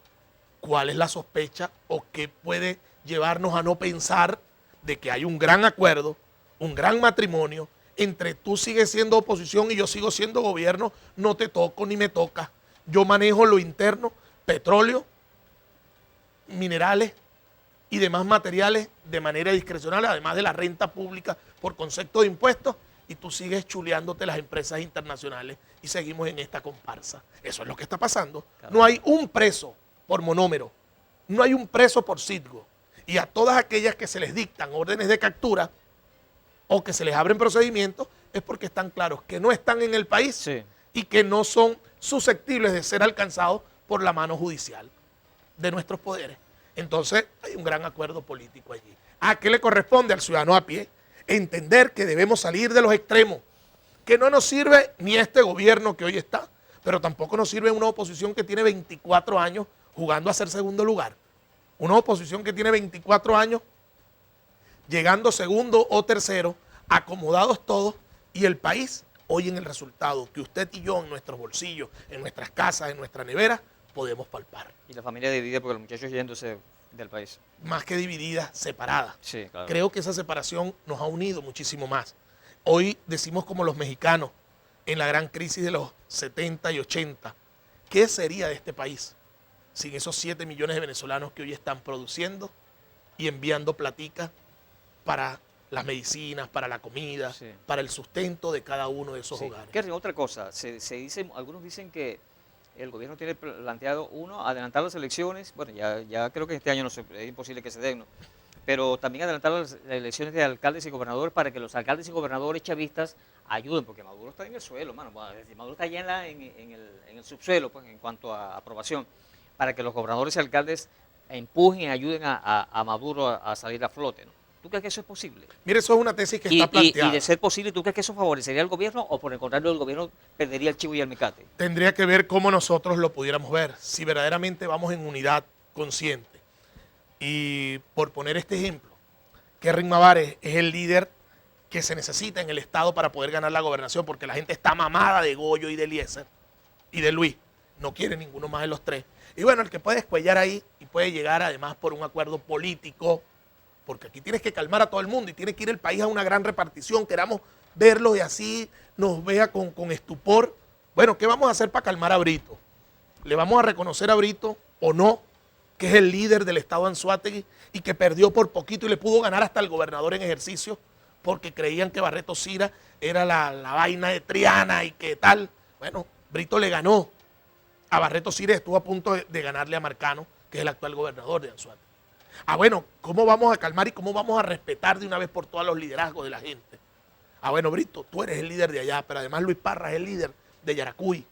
¿cuál es la sospecha o qué puede llevarnos a no pensar de que hay un gran acuerdo, un gran matrimonio, entre tú sigues siendo oposición y yo sigo siendo gobierno, no te toco ni me toca? Yo manejo lo interno, petróleo, minerales y demás materiales de manera discrecional, además de la renta pública por concepto de impuestos, y tú sigues chuleándote las empresas internacionales y seguimos en esta comparsa. Eso es lo que está pasando.
Claro.
No hay un preso por monómero, no hay un preso por sitio. Y a todas aquellas que se les dictan órdenes de captura o que se les abren procedimientos es porque están claros que no están en el país
Sí.
y que no son susceptibles de ser alcanzados por la mano judicial de nuestros poderes. Entonces hay un gran acuerdo político allí. ¿A qué le corresponde al ciudadano a pie? Entender que debemos salir de los extremos, que no nos sirve ni este gobierno que hoy está, pero tampoco nos sirve una oposición que tiene 24 años jugando a ser segundo lugar. Una oposición que tiene 24 años llegando segundo o tercero, acomodados todos, y el país hoy en el resultado que usted y yo en nuestros bolsillos, en nuestras casas, en nuestra nevera, podemos palpar.
Y la familia dividida porque los muchachos yéndose del país.
Más que dividida, separada.
Sí, claro.
Creo que esa separación nos ha unido muchísimo más. Hoy decimos como los mexicanos en la gran crisis de los 70 y 80, ¿qué sería de este país sin esos 7 millones de venezolanos que hoy están produciendo y enviando platica para las medicinas, para la comida,
Sí.
para el sustento de cada uno de esos
Sí.
hogares?
Kerry, otra cosa, se dice, algunos dicen que el gobierno tiene planteado, uno, adelantar las elecciones, bueno, ya creo que este año es imposible que se den, ¿no? Pero también adelantar las elecciones de alcaldes y gobernadores para que los alcaldes y gobernadores chavistas ayuden, porque Maduro está en el suelo, mano. Maduro está allá en el subsuelo, pues, en cuanto a aprobación, para que los gobernadores y alcaldes empujen y ayuden a Maduro a salir a flote, ¿no? ¿Tú crees que eso es posible?
Mire, eso es una tesis que
Y,
está planteada.
y de ser posible, ¿tú crees que eso favorecería al gobierno o por el contrario el gobierno perdería el chivo y el mecate?
Tendría que ver cómo nosotros lo pudiéramos ver, si verdaderamente vamos en unidad consciente. Y por poner este ejemplo, Kerry Mavares es el líder que se necesita en el Estado para poder ganar la gobernación, porque la gente está mamada de Goyo y de Eliezer y de Luis. No quiere ninguno más de los tres. Y bueno, el que puede escuellar ahí y puede llegar además por un acuerdo político, porque aquí tienes que calmar a todo el mundo y tiene que ir el país a una gran repartición, queramos verlo y así nos vea con estupor. Bueno, ¿qué vamos a hacer para calmar a Brito? ¿Le vamos a reconocer a Brito o no, que es el líder del estado Anzoátegui y que perdió por poquito y le pudo ganar hasta el gobernador en ejercicio porque creían que Barreto Sira era la vaina de Triana y que tal? Bueno, Brito le ganó a Barreto Sira y estuvo a punto de ganarle a Marcano, que es el actual gobernador de Anzoátegui. Bueno, ¿cómo vamos a calmar y cómo vamos a respetar de una vez por todas los liderazgos de la gente? Bueno, Brito, tú eres el líder de allá, pero además Luis Parra es el líder de Yaracuy.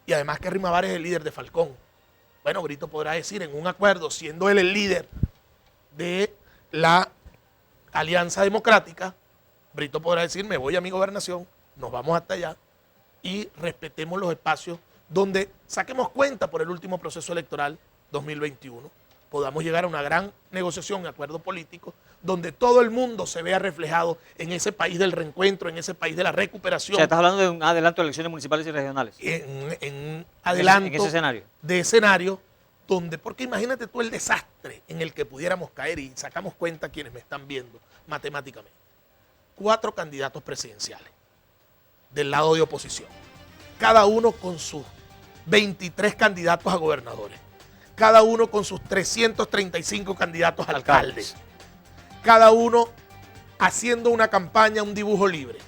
Y además Kerry Mavares es el líder de Falcón. Bueno, Brito podrá decir en un acuerdo, siendo él el líder de la Alianza Democrática, Brito podrá decir, me voy a mi gobernación, nos vamos hasta allá y respetemos los espacios donde saquemos cuenta por el último proceso electoral 2021. Podamos llegar a una gran negociación, un acuerdo político, donde todo el mundo se vea reflejado en ese país del reencuentro, en ese país de la recuperación.
O sea, estás hablando de un adelanto de elecciones municipales y regionales.
En adelanto
en ese escenario.
de escenario donde, porque imagínate tú el desastre en el que pudiéramos caer y sacamos cuenta quienes me están viendo matemáticamente. 4 candidatos presidenciales del lado de oposición, cada uno con sus 23 candidatos a gobernadores, cada uno con sus 335 candidatos a alcaldes, cada uno haciendo una campaña, un dibujo libre,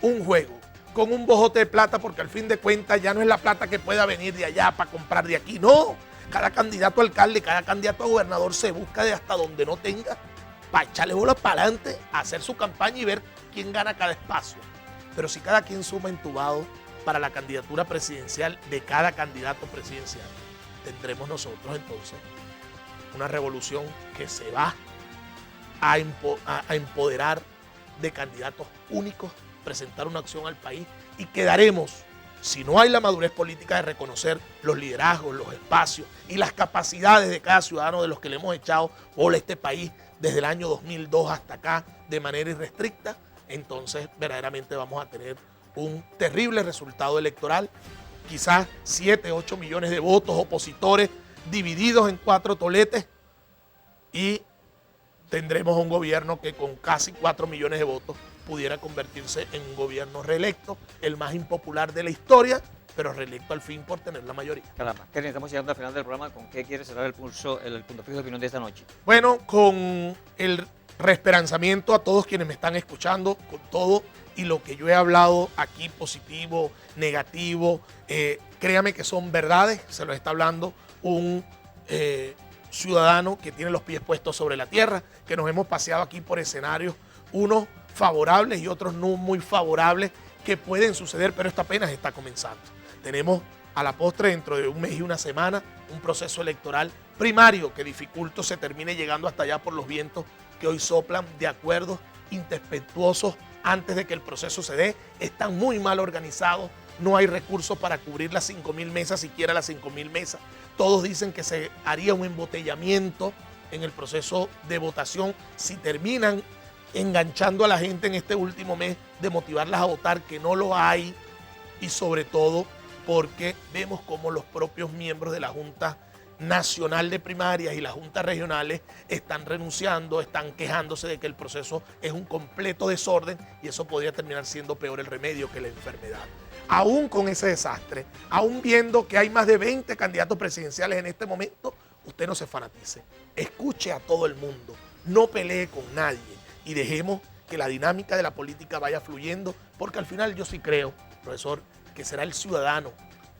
un juego, con un bojote de plata, porque al fin de cuentas ya no es la plata que pueda venir de allá para comprar de aquí, no. Cada candidato a alcalde, cada candidato a gobernador se busca de hasta donde no tenga para echarle bolas para adelante, hacer su campaña y ver quién gana cada espacio. Pero si cada quien suma entubado para la candidatura presidencial de cada candidato presidencial, tendremos nosotros entonces una revolución que se va a empoderar de candidatos únicos, presentar una acción al país y quedaremos, si no hay la madurez política de reconocer los liderazgos, los espacios y las capacidades de cada ciudadano de los que le hemos echado bola a este país desde el año 2002 hasta acá de manera irrestricta, entonces verdaderamente vamos a tener un terrible resultado electoral, quizás 7, 8 millones de votos opositores divididos en 4 toletes y tendremos un gobierno que con casi 4 millones de votos pudiera convertirse en un gobierno reelecto, el más impopular de la historia, pero reelecto al fin por tener la mayoría.
Caramba, Kerry, estamos llegando al final del programa. ¿Con qué quieres cerrar el punto fijo de opinión de esta noche?
Bueno, con el reesperanzamiento a todos quienes me están escuchando, con todo, y lo que yo he hablado aquí, positivo, negativo, créame que son verdades, se lo está hablando un ciudadano que tiene los pies puestos sobre la tierra, que nos hemos paseado aquí por escenarios, unos favorables y otros no muy favorables, que pueden suceder, pero esto apenas está comenzando. Tenemos a la postre, dentro de un mes y una semana, un proceso electoral primario que dificulto se termine llegando hasta allá por los vientos que hoy soplan de acuerdos irrespetuosos antes de que el proceso se dé. Están muy mal organizados, no hay recursos para cubrir las 5.000 mesas, siquiera las 5.000 mesas. Todos dicen que se haría un embotellamiento en el proceso de votación si terminan enganchando a la gente en este último mes de motivarlas a votar, que no lo hay, y sobre todo porque vemos como los propios miembros de la Junta Nacional de Primarias y las juntas regionales están renunciando, están quejándose de que el proceso es un completo desorden y eso podría terminar siendo peor el remedio que la enfermedad. Aún con ese desastre, aún viendo que hay más de 20 candidatos presidenciales en este momento, usted no se fanatice, escuche a todo el mundo, no pelee con nadie y dejemos que la dinámica de la política vaya fluyendo, porque al final yo sí creo, profesor, que será el ciudadano,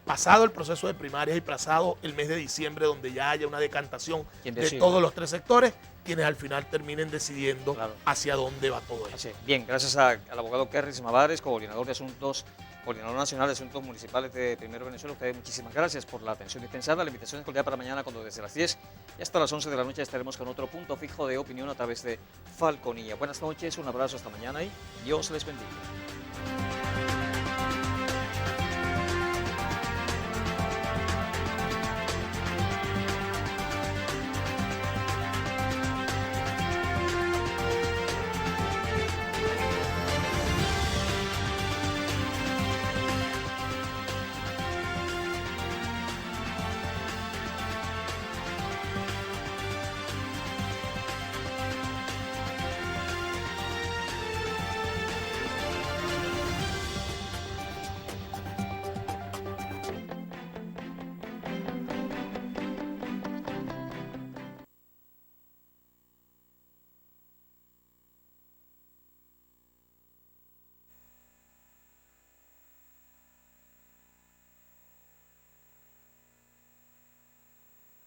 pasado el proceso de primarias y pasado el mes de diciembre, donde ya haya una decantación de todos los tres sectores, quienes al final terminen decidiendo hacia dónde va todo esto.
Bien, gracias al abogado Kerry Mavares, coordinador nacional de asuntos municipales de Primero Venezuela. Ustedes muchísimas gracias por la atención dispensada. La invitación es cordial para mañana, cuando desde las 10 y hasta las 11 de la noche estaremos con otro punto fijo de opinión a través de Falconía. Buenas noches, un abrazo hasta mañana y Dios les bendiga.